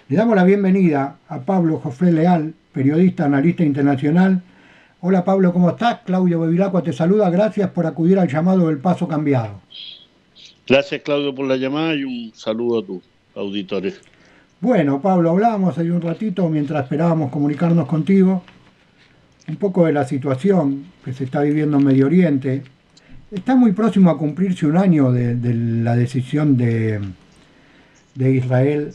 Le damos la bienvenida a Pablo Jofré Leal, periodista, analista internacional. Hola Pablo, ¿cómo estás? Claudio Bevilacqua te saluda, gracias por acudir al llamado del Paso Cambiado. Gracias, Claudio, por la llamada y un saludo a tus auditores. Bueno, Pablo, hablábamos ahí un ratito mientras esperábamos comunicarnos contigo, un poco de la situación que se está viviendo en Medio Oriente. Está muy próximo a cumplirse un año de la decisión de Israel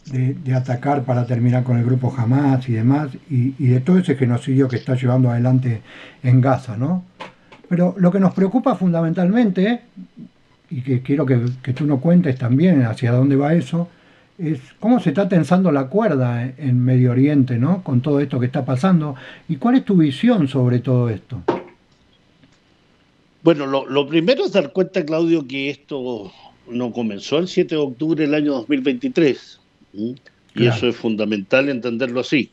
de atacar para terminar con el grupo Hamas y demás, y de todo ese genocidio que está llevando adelante en Gaza, ¿no? Pero lo que nos preocupa fundamentalmente, y que quiero que tú nos cuentes también hacia dónde va eso, es cómo se está tensando la cuerda en Medio Oriente, ¿no? Con todo esto que está pasando. ¿Y cuál es tu visión sobre todo esto? Bueno, lo primero es dar cuenta, Claudio, que esto no comenzó el 7 de octubre del año 2023. ¿Sí? Y Claro. eso es fundamental entenderlo así.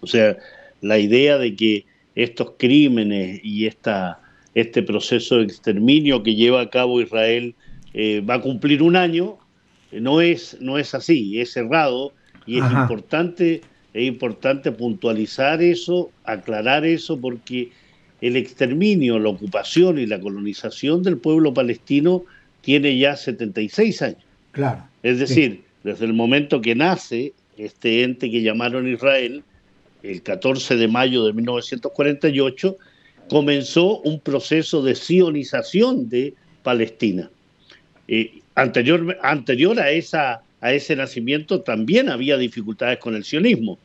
O sea, la idea de que estos crímenes y este proceso de exterminio que lleva a cabo Israel va a cumplir un año, no es así, es errado y Ajá. es importante puntualizar eso, aclarar eso, porque el exterminio, la ocupación y la colonización del pueblo palestino tiene ya 76 años. Claro. Es Sí. decir, desde el momento que nace este ente que llamaron Israel, el 14 de mayo de 1948, comenzó un proceso de sionización de Palestina. Anterior a ese nacimiento también había dificultades con el sionismo.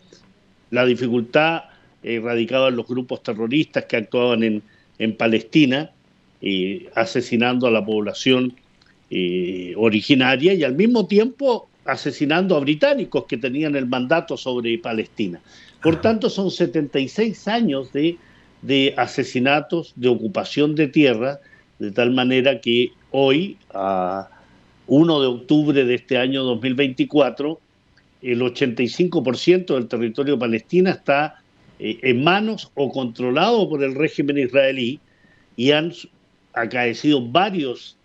La dificultad radicaba en los grupos terroristas que actuaban en Palestina, asesinando a la población originaria y al mismo tiempo asesinando a británicos que tenían el mandato sobre Palestina. Por Ajá. tanto, son 76 años de asesinatos, de ocupación de tierra, de tal manera que hoy, a 1 de octubre de este año 2024, el 85% del territorio palestino está en manos o controlado por el régimen israelí y han acaecido varios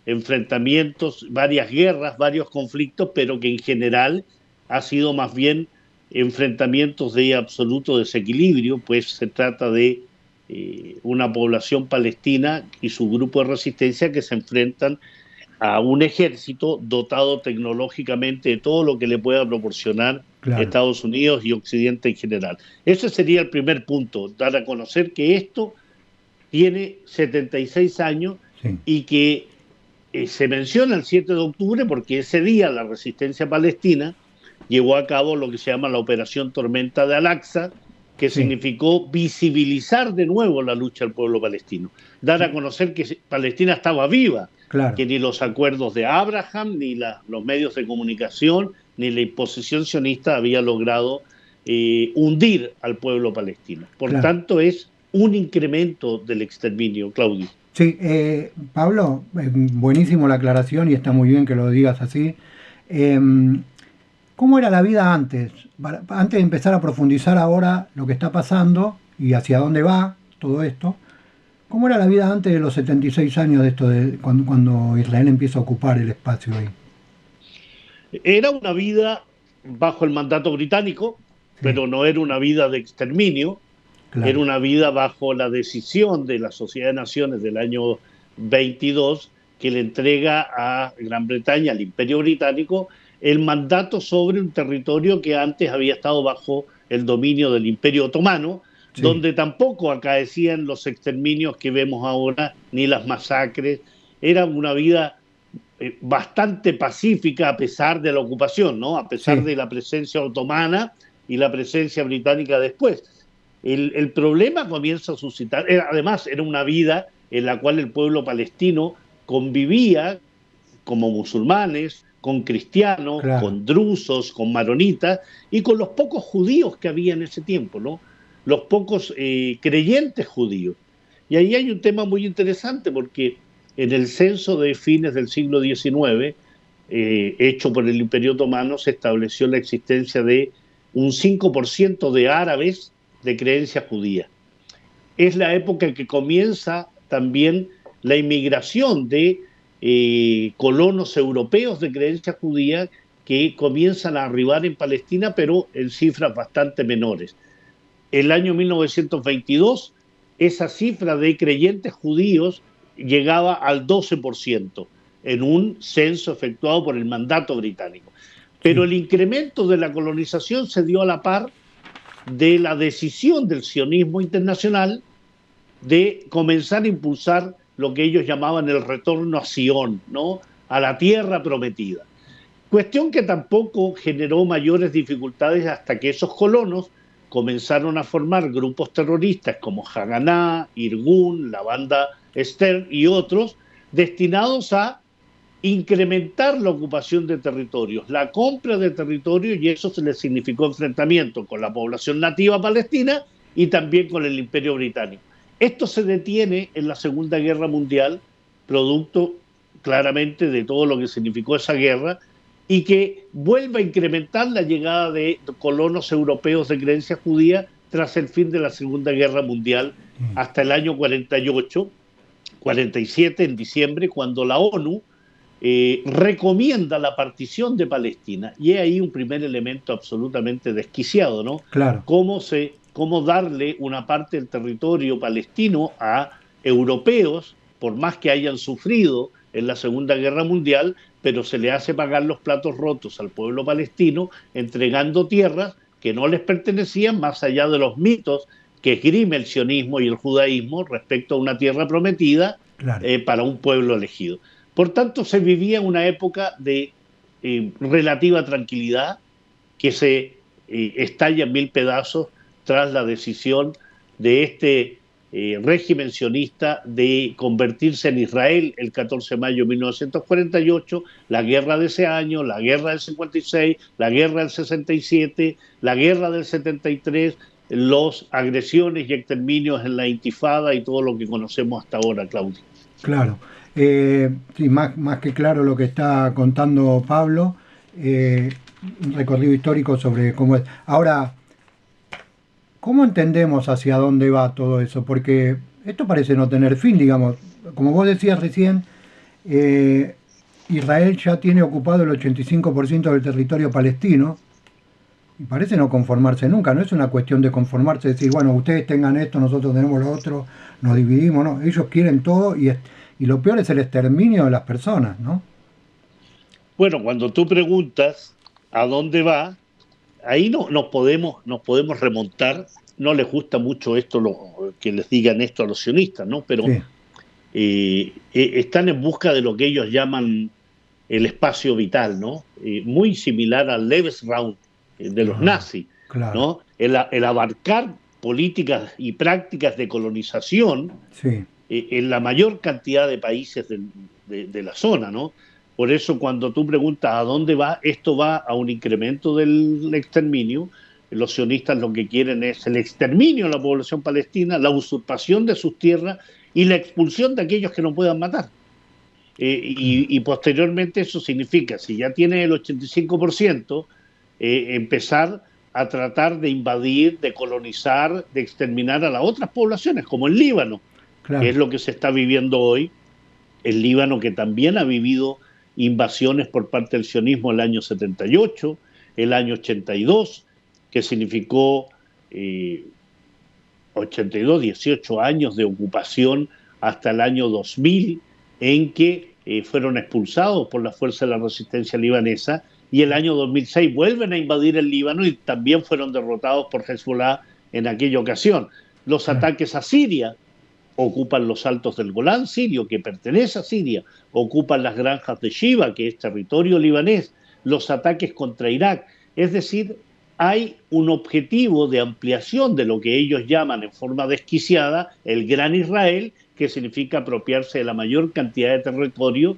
enfrentamientos, varias guerras, varios conflictos, pero que en general ha sido más bien enfrentamientos de absoluto desequilibrio, pues se trata de una población palestina y su grupo de resistencia que se enfrentan a un ejército dotado tecnológicamente de todo lo que le pueda proporcionar Claro. Estados Unidos y Occidente en general. Ese sería el primer punto, dar a conocer que esto tiene 76 años Sí. y que se menciona el 7 de octubre porque ese día la resistencia palestina llevó a cabo lo que se llama la Operación Tormenta de Al-Aqsa, que Sí. significó visibilizar de nuevo la lucha del pueblo palestino, dar a conocer que Palestina estaba viva, Claro. que ni los acuerdos de Abraham, ni los medios de comunicación, ni la imposición sionista había logrado hundir al pueblo palestino. Por Claro. tanto, es un incremento del exterminio, Claudio. Sí, Pablo, buenísimo la aclaración y está muy bien que lo digas así. Em, ¿Cómo era la vida antes? Antes de empezar a profundizar ahora lo que está pasando y hacia dónde va todo esto, ¿cómo era la vida antes de los 76 años de esto, de cuando Israel empieza a ocupar el espacio ahí? Era una vida bajo el mandato británico, Sí, pero no era una vida de exterminio, era claro. una vida bajo la decisión de la Sociedad de Naciones del año 22 que le entrega a Gran Bretaña, al Imperio Británico, el mandato sobre un territorio que antes había estado bajo el dominio del Imperio Otomano, Sí, donde tampoco acaecían los exterminios que vemos ahora, ni las masacres. Era una vida bastante pacífica a pesar de la ocupación, ¿no? A pesar sí, de la presencia otomana y la presencia británica después. El problema comienza a suscitar, además era una vida en la cual el pueblo palestino convivía como musulmanes, con cristianos, claro. con drusos, con maronitas y con los pocos judíos que había en ese tiempo, ¿no? Los pocos creyentes judíos. Y ahí hay un tema muy interesante porque en el censo de fines del siglo XIX, hecho por el Imperio Otomano, se estableció la existencia de un 5% de árabes de creencia judía. Es la época en que comienza también la inmigración de colonos europeos de creencia judía que comienzan a arribar en Palestina, pero en cifras bastante menores. El año 1922, esa cifra de creyentes judíos llegaba al 12% en un censo efectuado por el mandato británico. Pero Sí. el incremento de la colonización se dio a la par de la decisión del sionismo internacional de comenzar a impulsar lo que ellos llamaban el retorno a Sion, ¿no? A la tierra prometida. Cuestión que tampoco generó mayores dificultades hasta que esos colonos comenzaron a formar grupos terroristas como Haganá, Irgun, la banda Stern y otros, destinados a incrementar la ocupación de territorios, la compra de territorios, y eso se les significó enfrentamiento con la población nativa palestina y también con el Imperio Británico. Esto se detiene en la Segunda Guerra Mundial, producto claramente de todo lo que significó esa guerra, y que vuelve a incrementar la llegada de colonos europeos de creencia judía tras el fin de la Segunda Guerra Mundial hasta el año 48, 47 en diciembre, cuando la ONU recomienda la partición de Palestina. Y es ahí un primer elemento absolutamente desquiciado, ¿no? Claro. Cómo darle una parte del territorio palestino a europeos, por más que hayan sufrido en la Segunda Guerra Mundial, pero se le hace pagar los platos rotos al pueblo palestino, entregando tierras que no les pertenecían, más allá de los mitos que esgrime el sionismo y el judaísmo respecto a una tierra prometida Claro. para un pueblo elegido. Por tanto, se vivía una época de relativa tranquilidad que se estalla en mil pedazos tras la decisión de este régimen sionista de convertirse en Israel el 14 de mayo de 1948, la guerra de ese año, la guerra del 56, la guerra del 67, la guerra del 73, las agresiones y exterminios en la Intifada y todo lo que conocemos hasta ahora, Claudio. Claro. Sí, más que claro lo que está contando Pablo, un recorrido histórico sobre cómo es. Ahora, ¿cómo entendemos hacia dónde va todo eso? Porque esto parece no tener fin, digamos. Como vos decías recién, eh, Israel ya tiene ocupado el 85% del territorio palestino y parece no conformarse nunca. No es una cuestión de conformarse, decir, bueno, ustedes tengan esto, nosotros tenemos lo otro, nos dividimos, ¿no? Ellos quieren todo y lo peor es el exterminio de las personas, ¿no? Bueno, cuando tú preguntas a dónde va, ahí no, nos podemos remontar. No les gusta mucho esto, que les digan esto a los sionistas, ¿no? Pero Sí, están en busca de lo que ellos llaman el espacio vital, ¿no? Muy similar al Lebensraum de los nazis, claro, ¿no? El abarcar políticas y prácticas de colonización sí, en la mayor cantidad de países de la zona, ¿no? Por eso cuando tú preguntas a dónde va, esto va a un incremento del exterminio. Los sionistas lo que quieren es el exterminio de la población palestina, la usurpación de sus tierras y la expulsión de aquellos que no puedan matar. Y posteriormente eso significa, si ya tiene el 85%, empezar a tratar de invadir, de colonizar, de exterminar a las otras poblaciones, como el Líbano, que claro. es lo que se está viviendo hoy. El Líbano, que también ha vivido invasiones por parte del sionismo el año 78, el año 82, que significó 82, 18 años de ocupación hasta el año 2000, en que fueron expulsados por la fuerza de la resistencia libanesa, y el año 2006 vuelven a invadir el Líbano y también fueron derrotados por Hezbollah en aquella ocasión. Los Claro. ataques a Siria, ocupan los altos del Golán sirio, que pertenece a Siria, ocupan las granjas de Shiva, que es territorio libanés, los ataques contra Irak. Es decir, hay un objetivo de ampliación de lo que ellos llaman en forma desquiciada el Gran Israel, que significa apropiarse de la mayor cantidad de territorio.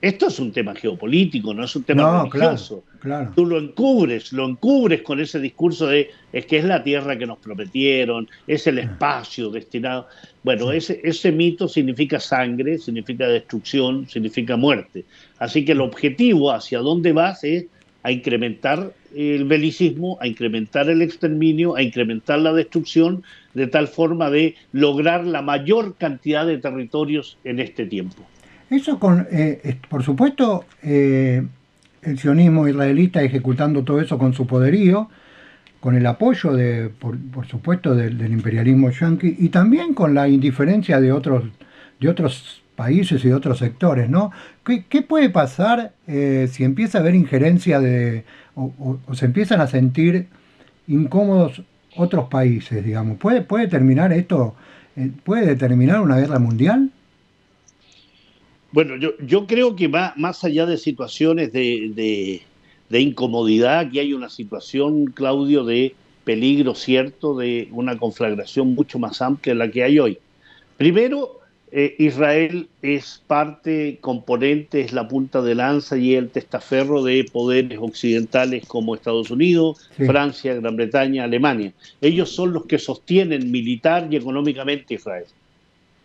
Esto es un tema geopolítico, no es un tema No, claro, religioso. claro. Tú lo encubres con ese discurso de es que es la tierra que nos prometieron, es el espacio destinado. Bueno, Sí. ese mito significa sangre, significa destrucción, significa muerte. Así que el objetivo hacia dónde vas es a incrementar el belicismo, a incrementar el exterminio, a incrementar la destrucción, de tal forma de lograr la mayor cantidad de territorios en este tiempo. Eso por supuesto, el sionismo israelita ejecutando todo eso con su poderío, con el apoyo, por supuesto, del imperialismo yanqui y también con la indiferencia de otros países y de otros sectores, ¿no? ¿Qué puede pasar si empieza a haber injerencia o se empiezan a sentir incómodos otros países, digamos? ¿Puede terminar esto? ¿Puede determinar una guerra mundial? Bueno, yo creo que va más allá de situaciones de incomodidad, aquí hay una situación, Claudio, de peligro cierto, de una conflagración mucho más amplia de la que hay hoy. Primero, Israel es parte, componente, es la punta de lanza y el testaferro de poderes occidentales como Estados Unidos, Sí, Francia, Gran Bretaña, Alemania. Ellos son los que sostienen militar y económicamente Israel.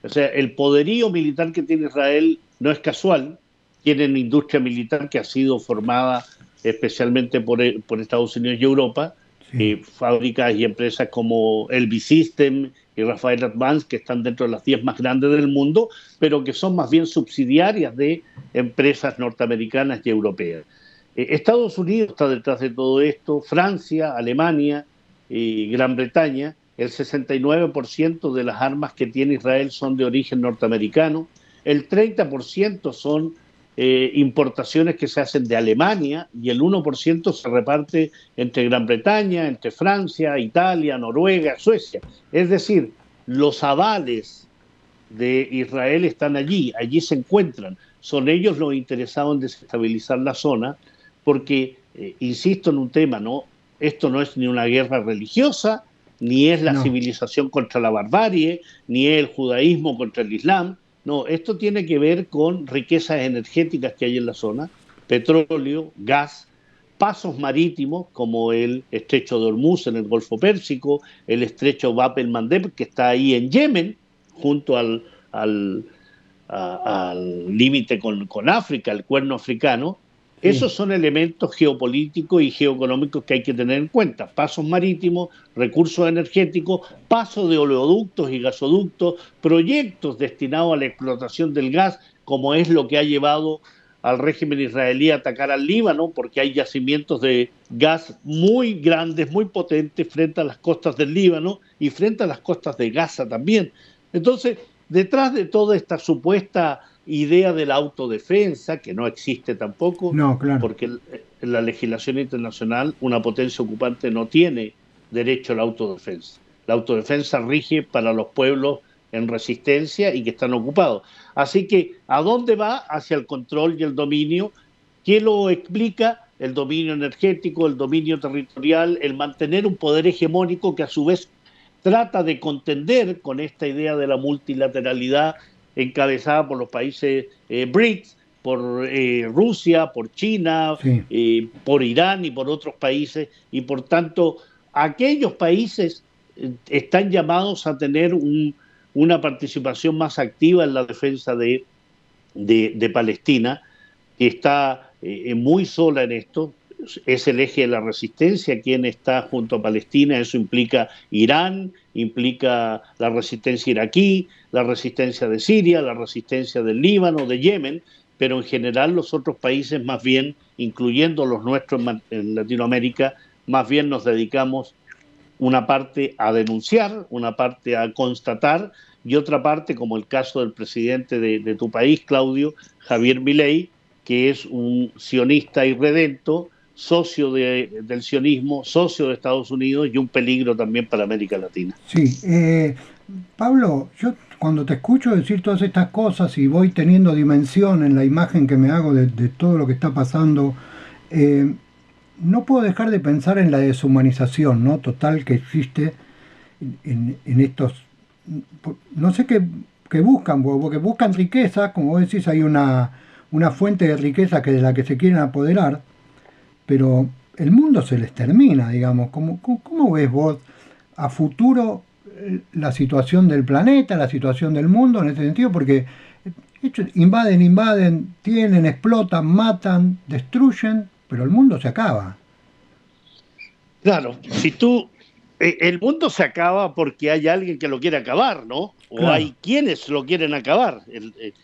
O sea, el poderío militar que tiene Israel no es casual. Tienen industria militar que ha sido formada especialmente por Estados Unidos y Europa, sí. fábricas y empresas como Elbit System y Rafael Advance, que están dentro de las 10 más grandes del mundo, pero que son más bien subsidiarias de empresas norteamericanas y europeas. Estados Unidos está detrás de todo esto, Francia, Alemania y Gran Bretaña. El 69% de las armas que tiene Israel son de origen norteamericano, el 30% son importaciones que se hacen de Alemania y el 1% se reparte entre Gran Bretaña, entre Francia, Italia, Noruega, Suecia. Es decir, los avales de Israel están allí, allí se encuentran. Son ellos los interesados en desestabilizar la zona, porque, insisto en un tema, ¿no? Esto no es ni una guerra religiosa, ni es la No, civilización contra la barbarie, ni es el judaísmo contra el islam. No, esto tiene que ver con riquezas energéticas que hay en la zona, petróleo, gas, pasos marítimos como el estrecho de Hormuz en el Golfo Pérsico, el estrecho Bab el Mandeb que está ahí en Yemen, junto al, al límite con África, el cuerno africano. sí. Esos son elementos geopolíticos y geoeconómicos que hay que tener en cuenta. Pasos marítimos, recursos energéticos, paso de oleoductos y gasoductos, proyectos destinados a la explotación del gas, como es lo que ha llevado al régimen israelí a atacar al Líbano, porque hay yacimientos de gas muy grandes, muy potentes frente a las costas del Líbano y frente a las costas de Gaza también. Entonces, detrás de toda esta supuesta idea de la autodefensa, que no existe tampoco, No, claro. porque en la legislación internacional una potencia ocupante no tiene derecho a la autodefensa. La autodefensa rige para los pueblos en resistencia y que están ocupados. Así que, ¿a dónde va? Hacia el control y el dominio. ¿Qué lo explica? El dominio energético, el dominio territorial, el mantener un poder hegemónico que a su vez trata de contender con esta idea de la multilateralidad encabezada por los países BRICS, por Rusia, por China, Sí. por Irán y por otros países, y por tanto aquellos países están llamados a tener una participación más activa en la defensa de Palestina, que está muy sola en esto, es el eje de la resistencia quien está junto a Palestina, eso implica Irán, implica la resistencia iraquí, la resistencia de Siria, la resistencia del Líbano, de Yemen, pero en general los otros países más bien, incluyendo los nuestros en Latinoamérica, más bien nos dedicamos una parte a denunciar, una parte a constatar y otra parte, como el caso del presidente de tu país, Claudio, Javier Milei, que es un sionista irredento, socio del sionismo, socio de Estados Unidos y un peligro también para América Latina. Sí, Pablo, yo cuando te escucho decir todas estas cosas y voy teniendo dimensión en la imagen que me hago de todo lo que está pasando, eh, no puedo dejar de pensar en la deshumanización, ¿no? Total que existe en estos, no sé qué buscan, porque buscan riqueza, como vos decís, hay una fuente de riqueza que de la que se quieren apoderar, pero el mundo se les termina, digamos. ¿Cómo ves vos a futuro la situación del planeta, la situación del mundo en ese sentido? Porque invaden, tienen, explotan, matan, destruyen, pero el mundo se acaba. Claro, si tú El mundo se acaba porque hay alguien que lo quiere acabar, ¿no? O Claro, hay quienes lo quieren acabar.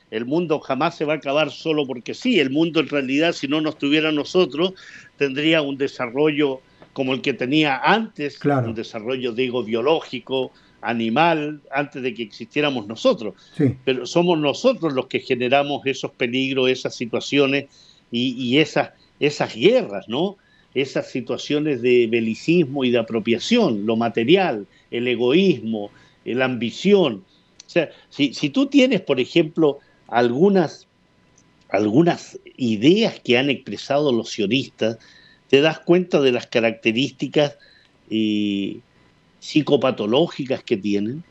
El mundo jamás se va a acabar solo porque sí. El mundo en realidad, si no nos tuviera nosotros, tendría un desarrollo como el que tenía antes, un claro, desarrollo, digo, biológico, animal, antes de que existiéramos nosotros. sí, Pero somos nosotros los que generamos esos peligros, esas situaciones y esas guerras, ¿no? Esas situaciones de belicismo y de apropiación, lo material, el egoísmo, la ambición. O sea, si tú tienes, por ejemplo, algunas ideas que han expresado los sionistas, te das cuenta de las características eh, psicopatológicas que tienen,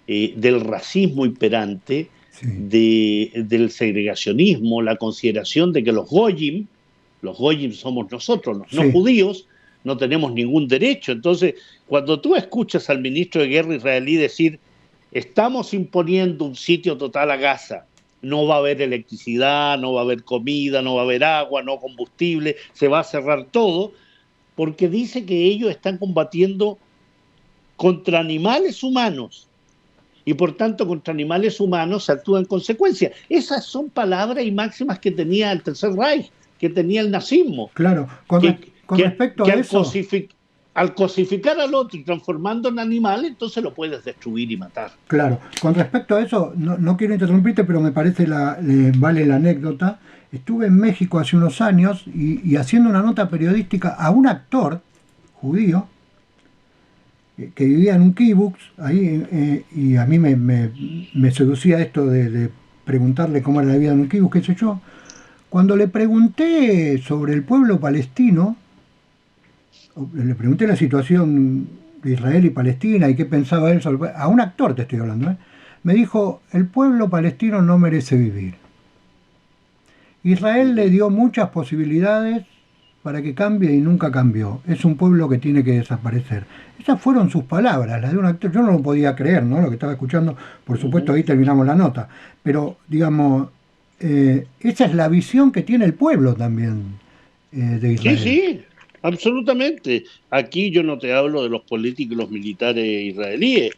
del racismo imperante, sí, del segregacionismo, la consideración de que los goyim somos nosotros, los no sí, judíos, no tenemos ningún derecho. Entonces, cuando tú escuchas al ministro de Guerra israelí decir, estamos imponiendo un sitio total a Gaza, no va a haber electricidad, no va a haber comida, no va a haber agua, no combustible, se va a cerrar todo, porque dice que ellos están combatiendo contra animales humanos y por tanto contra animales humanos se actúa en consecuencia. Esas son palabras y máximas que tenía el Tercer Reich, que tenía el nazismo, claro. Con respecto que a eso, al cosificar al otro y transformando en animal, entonces lo puedes destruir y matar. claro, con respecto a eso, no, no quiero interrumpirte, pero me parece vale la anécdota. Estuve en México hace unos años y haciendo una nota periodística a un actor judío que vivía en un kibutz ahí, y a mí me seducía esto de preguntarle cómo era la vida en un kibutz, qué sé yo. Cuando le pregunté sobre el pueblo palestino, le pregunté la situación de Israel y Palestina y qué pensaba él sobre, a un actor te estoy hablando, ¿eh? Me dijo, el pueblo palestino no merece vivir. Uh Israel le -huh. dio muchas posibilidades para que cambie y nunca cambió. Es un pueblo que tiene que desaparecer. Esas fueron sus palabras, las de un actor. Yo no lo podía creer, ¿no? Lo que estaba escuchando, por Uh supuesto, -huh. ahí terminamos la nota. Pero, digamos, esa es la visión que tiene el pueblo también de Sí, Israel. sí, absolutamente. Aquí yo no te hablo de los políticos y los militares israelíes,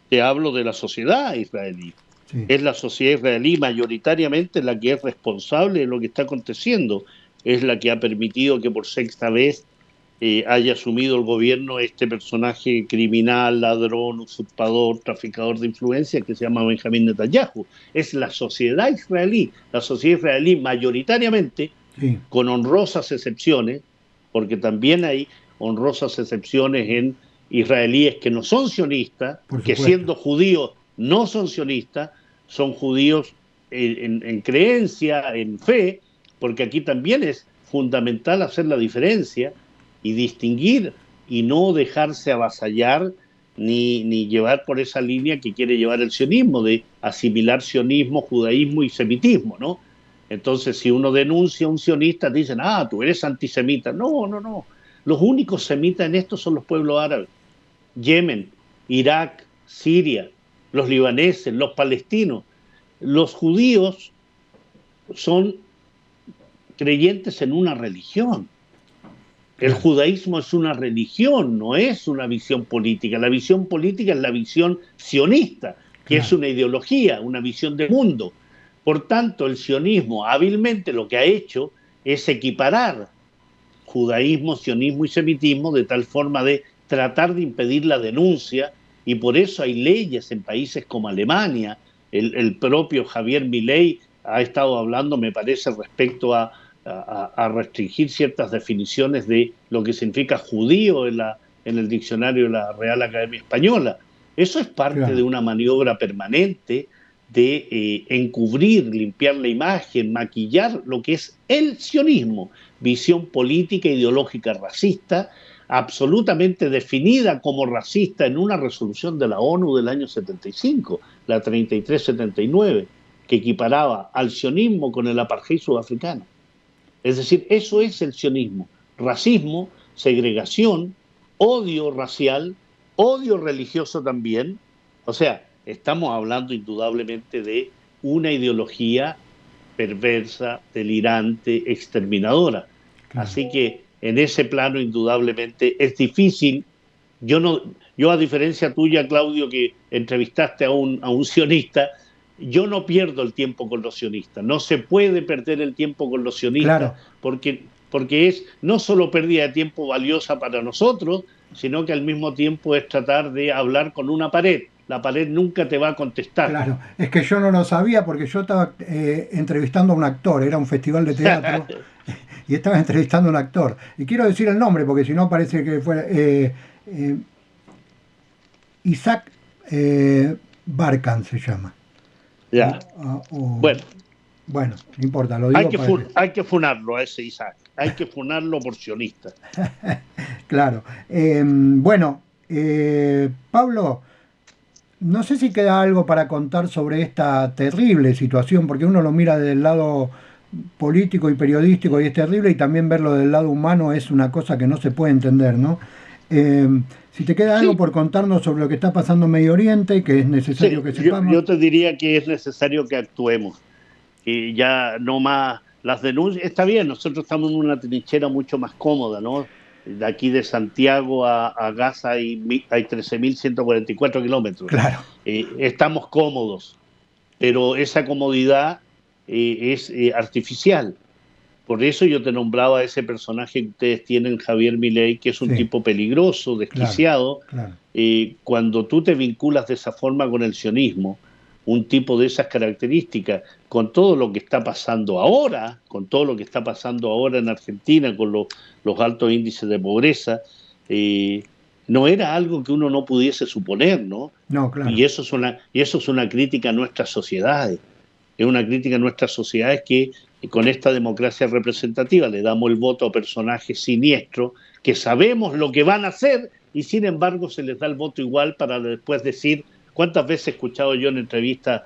te hablo de la sociedad israelí. Sí, Es la sociedad israelí mayoritariamente la que es responsable de lo que está aconteciendo. Es la que ha permitido que por sexta vez haya asumido el gobierno este personaje criminal, ladrón, usurpador, traficador de influencia que se llama Benjamín Netanyahu. Es la sociedad israelí mayoritariamente, sí, con honrosas excepciones, porque también hay honrosas excepciones en israelíes que no son sionistas, por que supuesto. siendo judíos no son sionistas, son judíos creencia, en fe, porque aquí también es fundamental hacer la diferencia y distinguir y no dejarse avasallar ni llevar por esa línea que quiere llevar el sionismo, de asimilar sionismo, judaísmo y semitismo, ¿no? Entonces, si uno denuncia a un sionista, dicen, ah, tú eres antisemita. No, no, no. Los únicos semitas en esto son los pueblos árabes. Yemen, Irak, Siria, los libaneses, los palestinos. Los judíos son creyentes en una religión. El Claro, judaísmo es una religión, no es una visión política. La visión política es la visión sionista, que es claro. una ideología, una visión de mundo. Por tanto, el sionismo hábilmente lo que ha hecho es equiparar judaísmo, sionismo y semitismo de tal forma de tratar de impedir la denuncia, y por eso hay leyes en países como Alemania. El propio Javier Milei ha estado hablando, me parece, respecto a restringir ciertas definiciones de lo que significa judío en el diccionario de la Real Academia Española. Eso es parte de Claro. una maniobra permanente de encubrir, limpiar la imagen, maquillar lo que es el sionismo, visión política e ideológica racista, absolutamente definida como racista en una resolución de la ONU del año 75, la 3379, que equiparaba al sionismo con el apartheid sudafricano. Es decir, eso es el sionismo: racismo, segregación, odio racial, odio religioso también. O sea, estamos hablando indudablemente de una ideología perversa, delirante, exterminadora. Claro. Así que en ese plano indudablemente es difícil Yo no, yo a diferencia tuya, Claudio, que entrevistaste a un sionista, yo no pierdo el tiempo con los sionistas. No se puede perder el tiempo con los sionistas Claro, porque es no solo pérdida de tiempo valiosa para nosotros, sino que al mismo tiempo es tratar de hablar con una pared. La pared nunca te va a contestar. claro. Es que yo no lo sabía porque yo estaba entrevistando a un actor, era un festival de teatro y estaba entrevistando a un actor. Y quiero decir el nombre porque si no parece que fuera eh, Isaac Barkan se llama. Ya. Bueno, Bueno, no importa, lo digo para que... hay que funarlo a ese Isaac. Hay que funarlo por sionista. Claro. Bueno, Pablo, no sé si queda algo para contar sobre esta terrible situación, porque uno lo mira desde el lado político y periodístico y es terrible, y también verlo del lado humano es una cosa que no se puede entender, ¿no? Eh, si te queda algo Sí, por contarnos sobre lo que está pasando en Medio Oriente, que es necesario sí, que sepamos. yo te diría que es necesario que actuemos, que ya no más las denuncias. Está bien, nosotros estamos en una trinchera mucho más cómoda, ¿no? De aquí de Santiago a Gaza hay 13.144 kilómetros. Claro, Estamos cómodos, pero esa comodidad es artificial. Por eso yo te nombraba a ese personaje que ustedes tienen, Javier Milei, que es un sí, tipo peligroso, claro, desquiciado. claro. Cuando tú te vinculas de esa forma con el sionismo, un tipo de esas características, con todo lo que está pasando ahora, con todo lo que está pasando ahora en Argentina, con los altos índices de pobreza, eh, no era algo que uno no pudiese suponer, ¿no? No, claro, Y eso es una crítica a nuestras sociedades. Es una crítica a nuestras sociedades que con esta democracia representativa le damos el voto a personajes siniestros que sabemos lo que van a hacer y sin embargo se les da el voto igual para después decir, ¿cuántas veces he escuchado yo en entrevistas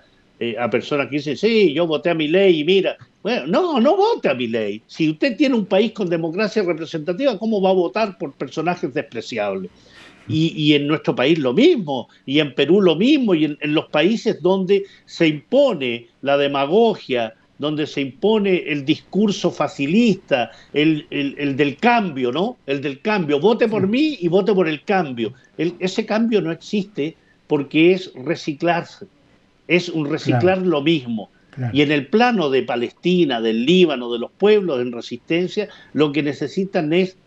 a personas que dicen, sí, yo voté a mi ley y mira, bueno, no, no vote a mi ley. Si usted tiene un país con democracia representativa, ¿cómo va a votar por personajes despreciables? Y en nuestro país lo mismo, y en Perú lo mismo, y en los países donde se impone la demagogia, donde se impone el discurso facilista, el del cambio, ¿no? El del cambio, vote sí, por mí y vote por el cambio. Ese cambio no existe porque es reciclarse, es un claro, reciclar lo mismo. claro. Y en el plano de Palestina, del Líbano, de los pueblos en resistencia, lo que necesitan es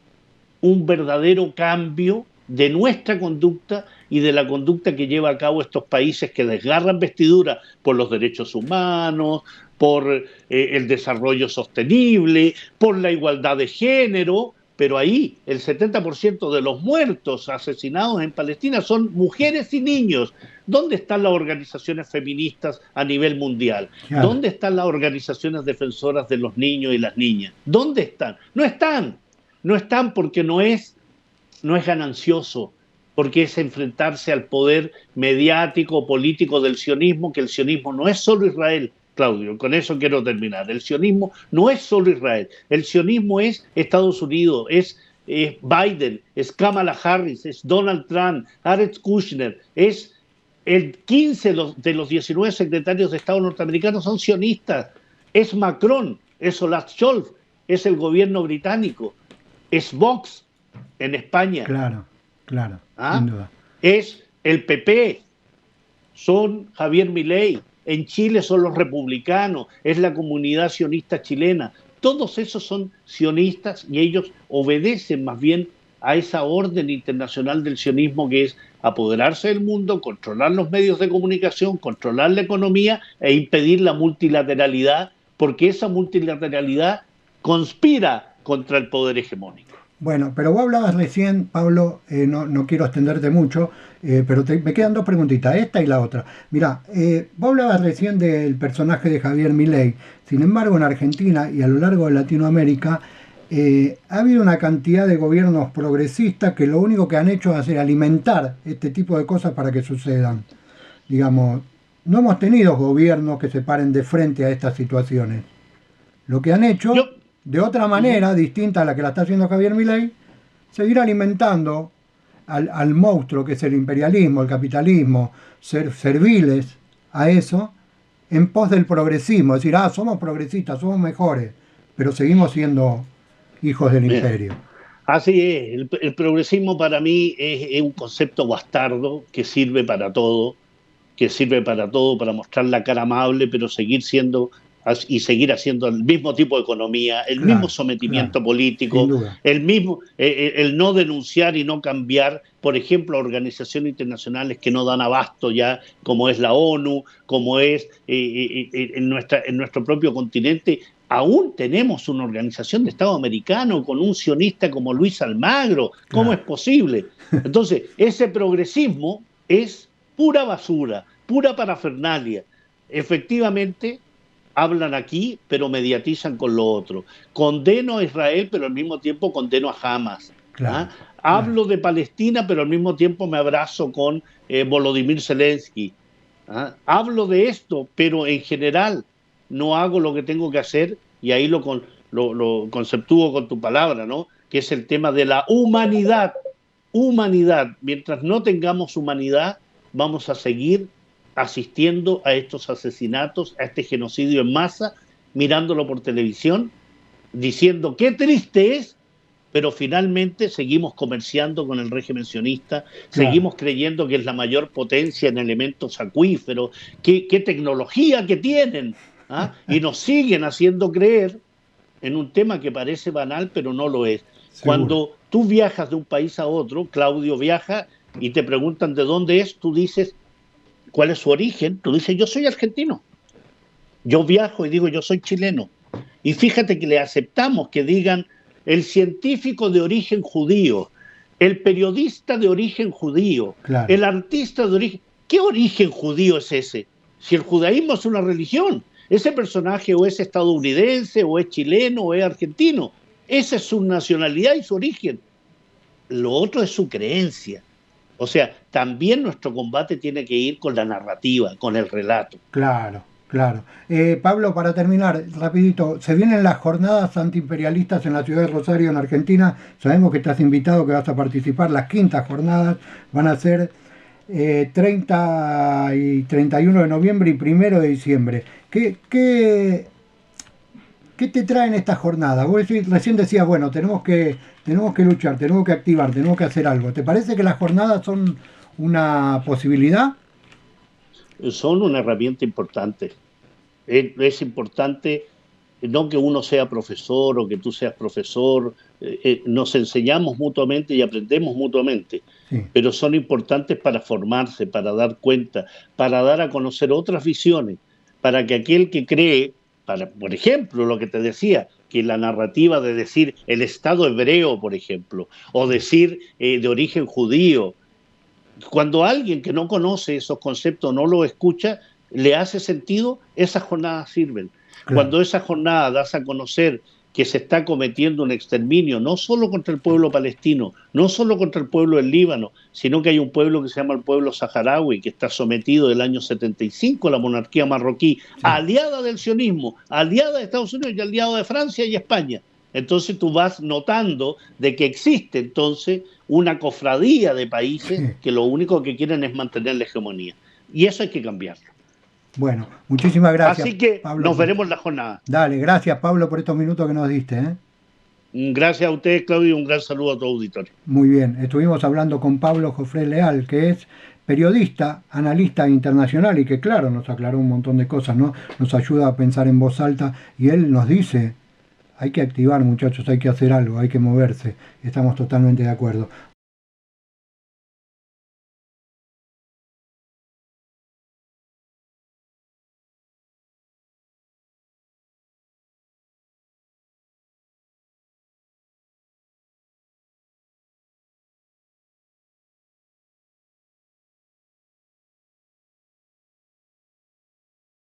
un verdadero cambio de nuestra conducta y de la conducta que lleva a cabo estos países que desgarran vestiduras por los derechos humanos, por el desarrollo sostenible, por la igualdad de género, pero ahí el 70% de los muertos asesinados en Palestina son mujeres y niños. ¿Dónde están las organizaciones feministas a nivel mundial? Claro. ¿Dónde están las organizaciones defensoras de los niños y las niñas? ¿Dónde están? No están. No están porque no es ganancioso, porque es enfrentarse al poder mediático, político del sionismo, que el sionismo no es solo Israel, Claudio, con eso quiero terminar. El sionismo no es solo Israel, el sionismo es Estados Unidos, es Biden, es Kamala Harris, es Donald Trump, Jared Kushner, es el 15 de los 19 secretarios de Estado norteamericanos son sionistas, es Macron, es Olaf Scholz, es el gobierno británico, es Vox en España, Claro, claro, sin ¿ah? duda. Es el PP, son Javier Milei, en Chile son los republicanos, es la comunidad sionista chilena. Todos esos son sionistas y ellos obedecen más bien a esa orden internacional del sionismo que es apoderarse del mundo, controlar los medios de comunicación, controlar la economía e impedir la multilateralidad, porque esa multilateralidad conspira contra el poder hegemónico. Bueno, pero vos hablabas recién, Pablo, no, no quiero extenderte mucho, pero me quedan dos preguntitas, esta y la otra. Mirá, vos hablabas recién del personaje de Javier Milei. Sin embargo, en Argentina y a lo largo de Latinoamérica ha habido una cantidad de gobiernos progresistas que lo único que han hecho es hacer alimentar este tipo de cosas para que sucedan. Digamos, no hemos tenido gobiernos que se paren de frente a estas situaciones. Lo que han Yo, hecho, de otra uh -huh, manera, distinta a la que la está haciendo Javier Milei, seguir alimentando al monstruo que es el imperialismo, el capitalismo, ser serviles a eso, en pos del progresismo. Es decir, somos progresistas, somos mejores, pero seguimos siendo hijos del mira, imperio. Así es, el progresismo para mí es un concepto bastardo que sirve para todo, que sirve para todo, para mostrar la cara amable, pero seguir siendo y seguir haciendo el mismo tipo de economía, el mismo Claro, claro, sometimiento sin político, duda. el mismo, el no denunciar y no cambiar, por ejemplo, a organizaciones internacionales que no dan abasto ya, como es la ONU, como es en nuestro propio continente. Aún tenemos una organización de Estado americano con un sionista como Luis Almagro. ¿Cómo es Claro, posible? Entonces, ese progresismo es pura basura, pura parafernalia. Efectivamente, hablan aquí, pero mediatizan con lo otro. Condeno a Israel, pero al mismo tiempo condeno a Hamas. ¿Ah? claro, claro. Hablo de Palestina, pero al mismo tiempo me abrazo con Volodymyr Zelensky. ¿Ah? Hablo de esto, pero en general no hago lo que tengo que hacer, y ahí lo conceptúo con tu palabra, ¿no? Que es el tema de la humanidad. Humanidad. Mientras no tengamos humanidad, vamos a seguir asistiendo a estos asesinatos, a este genocidio en masa, mirándolo por televisión, diciendo qué triste es, pero finalmente seguimos comerciando con el régimen sionista, Claro. seguimos creyendo que es la mayor potencia en elementos acuíferos, qué tecnología que tienen, ¿ah? Y nos siguen haciendo creer en un tema que parece banal, pero no lo es. Seguro. Cuando tú viajas de un país a otro, Claudio viaja y te preguntan de dónde es, tú dices, ¿cuál es su origen? Tú dices, yo soy argentino. Yo viajo y digo, yo soy chileno. Y fíjate que le aceptamos que digan el científico de origen judío, el periodista de origen judío, Claro. el artista de origen... ¿Qué origen judío es ese? Si el judaísmo es una religión, ese personaje o es estadounidense, o es chileno, o es argentino. Esa es su nacionalidad y su origen. Lo otro es su creencia. O sea, también nuestro combate tiene que ir con la narrativa, con el relato. Claro, claro. Pablo, para terminar, rapidito, se vienen las jornadas antiimperialistas en la ciudad de Rosario, en Argentina. Sabemos que estás invitado, que vas a participar. Las quintas jornadas van a ser 30 y 31 de noviembre y 1 de diciembre. ¿Qué te traen estas jornadas? Vos recién decías, bueno, tenemos que luchar, tenemos que activar, tenemos que hacer algo. ¿Te parece que las jornadas son una posibilidad? Son una herramienta importante. Es importante no que uno sea profesor o que tú seas profesor, nos enseñamos mutuamente y aprendemos mutuamente, Sí, pero son importantes para formarse, para dar cuenta, para dar a conocer otras visiones, para que aquel que cree, por ejemplo, lo que te decía, que la narrativa de decir el Estado hebreo, por ejemplo, o decir de origen judío, cuando alguien que no conoce esos conceptos no los escucha, le hace sentido, esas jornadas sirven. claro. Cuando esa jornada das a conocer que se está cometiendo un exterminio, no solo contra el pueblo palestino, no solo contra el pueblo del Líbano, sino que hay un pueblo que se llama el pueblo saharaui, que está sometido del año 75 a la monarquía marroquí, Sí, aliada del sionismo, aliada de Estados Unidos y aliada de Francia y España. Entonces tú vas notando de que existe entonces una cofradía de países sí. que lo único que quieren es mantener la hegemonía. Y eso hay que cambiarlo. Bueno, muchísimas gracias, Así que Pablo. nos veremos en la jornada. Dale, gracias, Pablo, por estos minutos que nos diste, ¿eh? Gracias a ustedes, Claudio, y un gran saludo a tu auditorio. Muy bien, estuvimos hablando con Pablo Jofré Leal, que es periodista, analista internacional y que, claro, nos aclaró un montón de cosas, ¿no? Nos ayuda a pensar en voz alta y él nos dice, hay que activar, muchachos, hay que hacer algo, hay que moverse. Estamos totalmente de acuerdo.